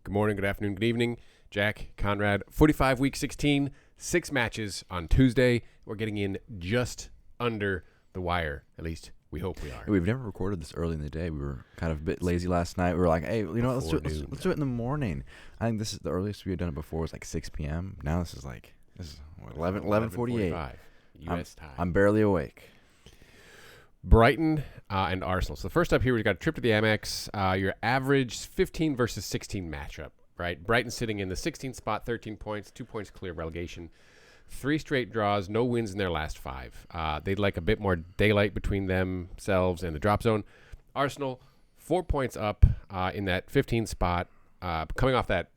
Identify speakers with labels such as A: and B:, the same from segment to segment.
A: Good morning, good afternoon, good evening. Jack, Conrad, 45 week 16, 6 matches on Tuesday. We're getting in just under the wire. At least we hope we are.
B: We've never recorded this early in the day. We were kind of a bit lazy last night. We were like, hey, you know what, let's do it in the morning. I think this is the earliest we had done it before was like 6 p.m. Now this is what, 11:48.
A: U.S. time.
B: I'm barely awake.
A: Brighton and Arsenal. So first up here, we've got a trip to the Amex. Your average 15 versus 16 matchup, right? Brighton sitting in the 16th spot, 13 points, 2 points clear of relegation. 3 straight draws, no wins in their last 5. They'd like a bit more daylight between themselves and the drop zone. Arsenal, 4 points up in that 15th spot, coming off that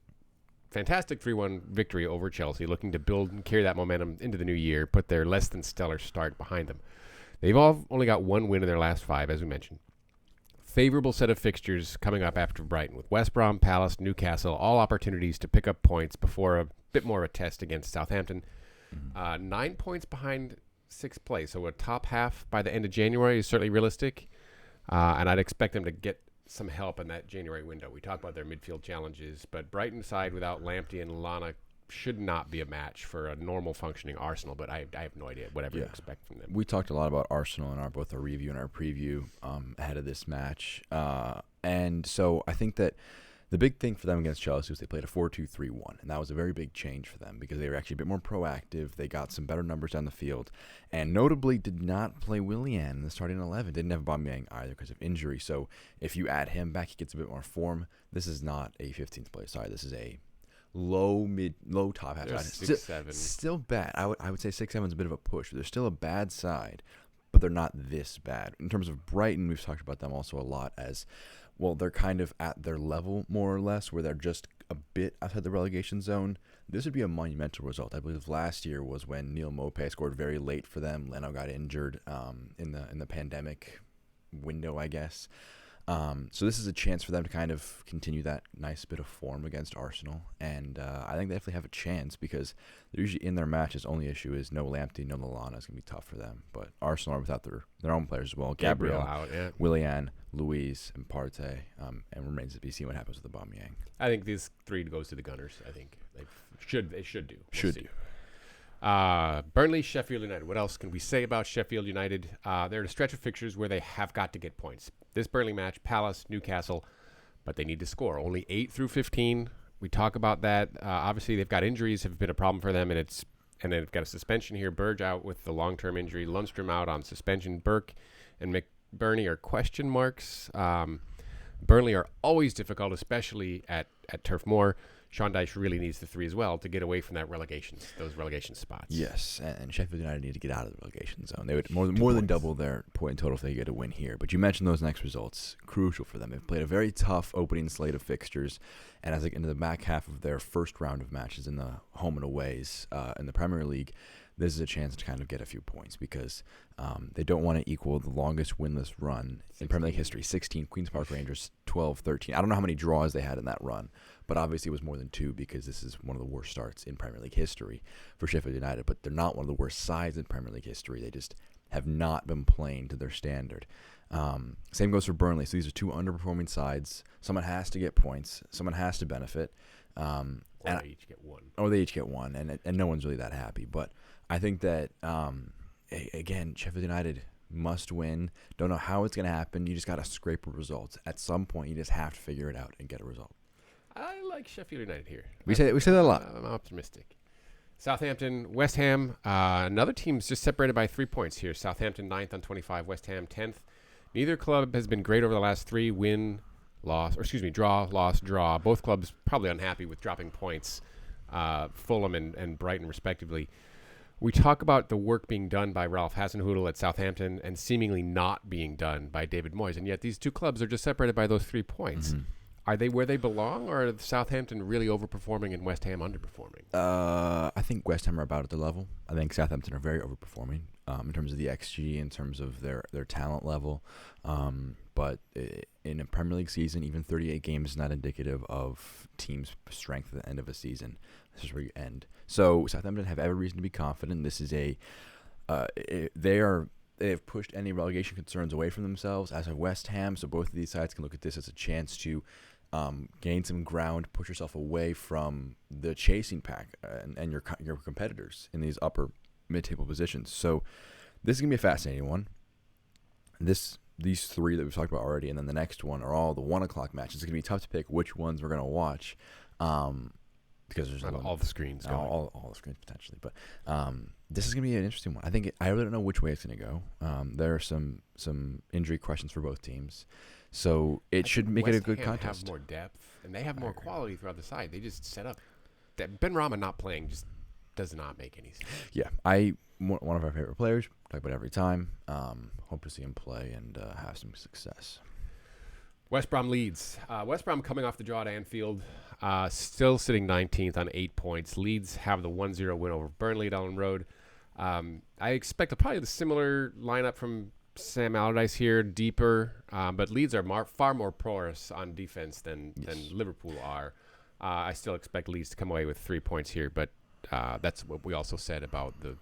A: fantastic 3-1 victory over Chelsea, looking to build and carry that momentum into the new year, put their less than stellar start behind them. They've all only got 1 win in their last 5, as we mentioned. Favorable set of fixtures coming up after Brighton with West Brom, Palace, Newcastle, all opportunities to pick up points before a bit more of a test against Southampton. 9 points behind 6th place, so a top half by the end of January is certainly realistic, and I'd expect them to get some help in that January window. We talk about their midfield challenges, but Brighton side without Lamptey and Lallana should not be a match for a normal functioning Arsenal, but I have no idea whatever to expect from them.
B: We talked a lot about Arsenal in both our review and our preview ahead of this match, and so I think that the big thing for them against Chelsea was they played a 4-2-3-1, and that was a very big change for them because they were actually a bit more proactive. They got some better numbers down the field, and notably did not play Willian in the starting 11. Didn't have Aubameyang either because of injury, so if you add him back, he gets a bit more form. This is not a 15th place side. This is a low top half side.
A: 6-7.
B: Still bad. I would say 6-7 is a bit of a push. They're still a bad side, but they're not this bad. In terms of Brighton, we've talked about them also a lot as, well, they're kind of at their level more or less, where they're just a bit outside the relegation zone. This would be a monumental result. I believe last year was when Neil Maupay scored very late for them. Leno got injured in the pandemic window, I guess. So this is a chance for them to kind of continue that nice bit of form against Arsenal, and I think they definitely have a chance because they're usually in their matches. Only issue is no Lamptey, no Lallana. It's going to be tough for them, but Arsenal are without their own players as well. Gabriel
A: out, yeah.
B: Willian, Luiz, and Partey, and remains to be seen what happens with Aubameyang.
A: I think these 3 goes to the Gunners. I think they should do.
B: Should do.
A: Burnley, Sheffield United. What else can we say about Sheffield United? They're in a stretch of fixtures where they have got to get points. This Burnley match, Palace, Newcastle, but they need to score. Only 8 through 15. We talk about that. Obviously, they've got injuries have been a problem for them, and they've got a suspension here. Burge out with the long-term injury. Lundstrom out on suspension. Burke and McBurney are question marks. Burnley are always difficult, especially at Turf Moor. Sean Dyche really needs the 3 as well to get away from those relegation spots.
B: Yes, and Sheffield United need to get out of the relegation zone. They would more than double their point total if they get a win here. But you mentioned those next results, crucial for them. They've played a very tough opening slate of fixtures, and as they get into the back half of their first round of matches in the home and aways in the Premier League, this is a chance to kind of get a few points because they don't want to equal the longest winless run in Premier League history. 16, Queen's Park Rangers, 12, 13. I don't know how many draws they had in that run, but obviously it was more than 2 because this is one of the worst starts in Premier League history for Sheffield United. But they're not one of the worst sides in Premier League history. They just have not been playing to their standard. Same goes for Burnley. So these are 2 underperforming sides. Someone has to get points. Someone has to benefit.
A: Or they each get 1.
B: Or they each get 1, and no one's really that happy. But I think that, again, Sheffield United must win. Don't know how it's going to happen. You just got to scrape a result. At some point, you just have to figure it out and get a result.
A: I like Sheffield United here.
B: We say that a lot.
A: I'm optimistic. Southampton, West Ham. Another team's just separated by 3 points here. Southampton 9th on 25, West Ham 10th. Neither club has been great over the last 3. Draw, loss, draw. Both clubs probably unhappy with dropping points. Fulham and Brighton, respectively. We talk about the work being done by Ralph Hasenhüttl at Southampton and seemingly not being done by David Moyes, and yet these 2 clubs are just separated by those 3 points. Mm-hmm. Are they where they belong, or are Southampton really overperforming and West Ham underperforming?
B: I think West Ham are about at the level. I think Southampton are very overperforming in terms of the XG, in terms of their talent level. But in a Premier League season, even 38 games is not indicative of teams' strength at the end of a season. This is where you end. So Southampton have every reason to be confident. This is they have pushed any relegation concerns away from themselves, as have West Ham. So both of these sides can look at this as a chance to gain some ground, push yourself away from the chasing pack and your competitors in these upper mid-table positions. So this is going to be a fascinating one. These three that we've talked about already, and then the next one are all the 1 o'clock matches. It's going to be tough to pick which ones we're going to watch because there's
A: all the screens going.
B: All the screens potentially. But this is going to be an interesting one. I really don't know which way it's going to go. There are some injury questions for both teams. So it should make it a good contest.
A: Have more depth, and they have more quality throughout the side. They just set up. Ben Rama not playing just does not make any sense.
B: Yeah, one of our favorite players. Talk about it every time. Hope to see him play and have some success.
A: West Brom Leeds. West Brom coming off the draw at Anfield, still sitting 19th on 8 points. Leeds have the 1-0 win over Burnley at Ellen Road. I expect probably the similar lineup from Sam Allardyce here, deeper, but Leeds are far more porous on defense than Liverpool are. I still expect Leeds to come away with 3 points here, but that's what we also said about the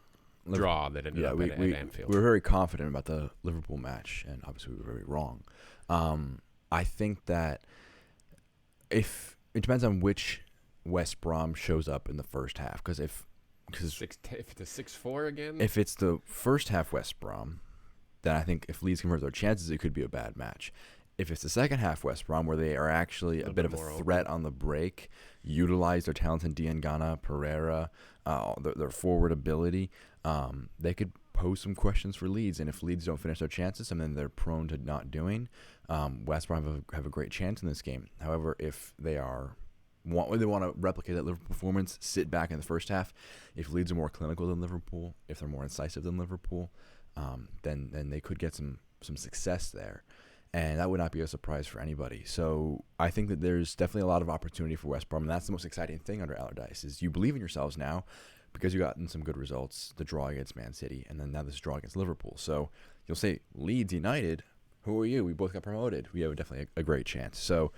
A: draw that ended up at Anfield.
B: We were very confident about the Liverpool match, and obviously we were very wrong. I think that if it depends on which West Brom shows up in the first half, because if
A: it's a 6-4 again,
B: if it's the first half West Brom, then I think if Leeds convert their chances, it could be a bad match. If it's the second half West Brom, where they are actually a bit of a threat on the break, utilize their talents in Diangana, Pereira, their forward ability, they could pose some questions for Leeds. And if Leeds don't finish their chances, something they're prone to not doing, West Brom have a great chance in this game. However, if they want to replicate that Liverpool performance, sit back in the first half. If Leeds are more clinical than Liverpool, if they're more incisive than Liverpool, then they could get some success there. And that would not be a surprise for anybody. So I think that there's definitely a lot of opportunity for West Brom, and that's the most exciting thing under Allardyce is you believe in yourselves now because you've gotten some good results, the draw against Man City, and then now this draw against Liverpool. So you'll say, Leeds United, who are you? We both got promoted. We have definitely a great chance. So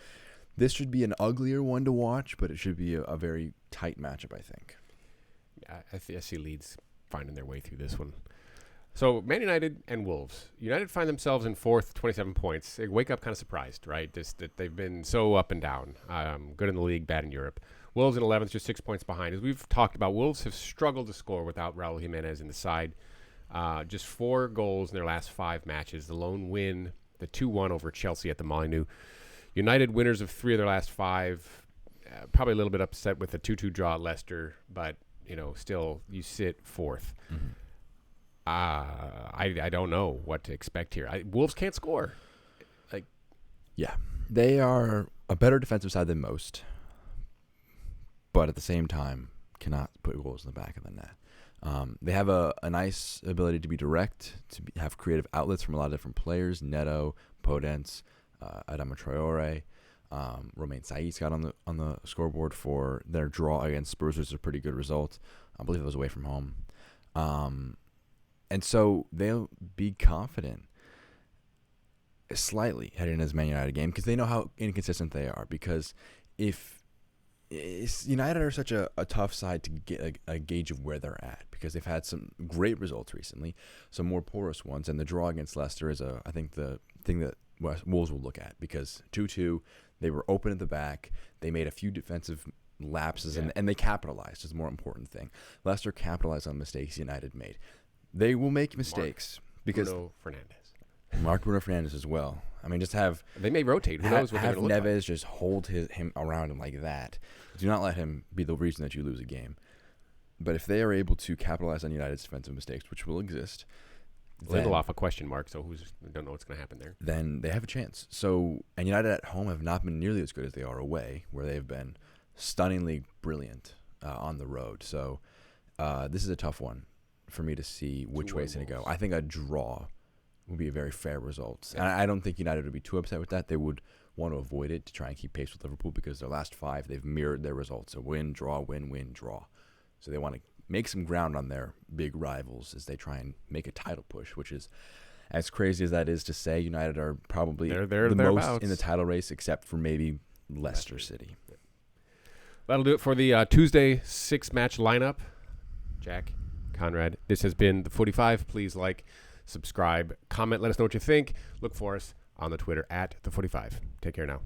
B: this should be an uglier one to watch, but it should be a very tight matchup, I think.
A: Yeah, I see Leeds finding their way through this one. So Man United and Wolves. United find themselves in fourth, 27 points. They wake up kind of surprised, right? Just that they've been so up and down. Good in the league, bad in Europe. Wolves in 11th, just 6 points behind. As we've talked about, Wolves have struggled to score without Raul Jimenez in the side. Just 4 goals in their last 5 matches. The lone win, the 2-1 over Chelsea at the Molineux. United winners of 3 of their last 5. Probably a little bit upset with the 2-2 draw at Leicester, but still you sit fourth.
B: Mm-hmm.
A: I don't know what to expect here. Wolves can't score.
B: Yeah, they are a better defensive side than most, but at the same time cannot put goals in the back of the net. They have a nice ability to be direct, have creative outlets from a lot of different players. Neto, Podence, Adama Traore, Romain Saiz got on the scoreboard for their draw against Spurs, which is a pretty good result. I believe it was away from home. And so they'll be confident slightly heading into this Man United game because they know how inconsistent they are. Because if United are such a tough side to get a gauge of where they're at because they've had some great results recently, some more porous ones, and the draw against Leicester is I think the thing that Wolves will look at because 2-2, they were open at the back, they made a few defensive lapses and they capitalized is the more important thing. Leicester capitalized on mistakes United made. They will make mistakes because
A: Bruno Fernandes.
B: Mark Bruno Fernandes as well. I mean, just have
A: they may rotate. Who knows what they're going to look
B: Neves
A: like.
B: just hold him around him like that. Do not let him be the reason that you lose a game. But if they are able to capitalize on United's defensive mistakes, which will exist,
A: Lindelof a question mark. So we don't know what's going to happen there.
B: Then they have a chance. So and United at home have not been nearly as good as they are away, where they've been stunningly brilliant on the road. So this is a tough one for me to see which way it's going to go. I think a draw would be a very fair result. Yeah. And I don't think United would be too upset with that. They would want to avoid it to try and keep pace with Liverpool because their last 5, they've mirrored their results. A win, draw, win, win, draw. So they want to make some ground on their big rivals as they try and make a title push, which is, as crazy as that is to say, United are probably the most in the title race except for maybe Leicester City.
A: Yeah. That'll do it for the Tuesday 6-match lineup. Jack, Conrad, this has been the 45. Please like, subscribe, comment, let us know what you think. Look for us on the Twitter at the 45. Take care now.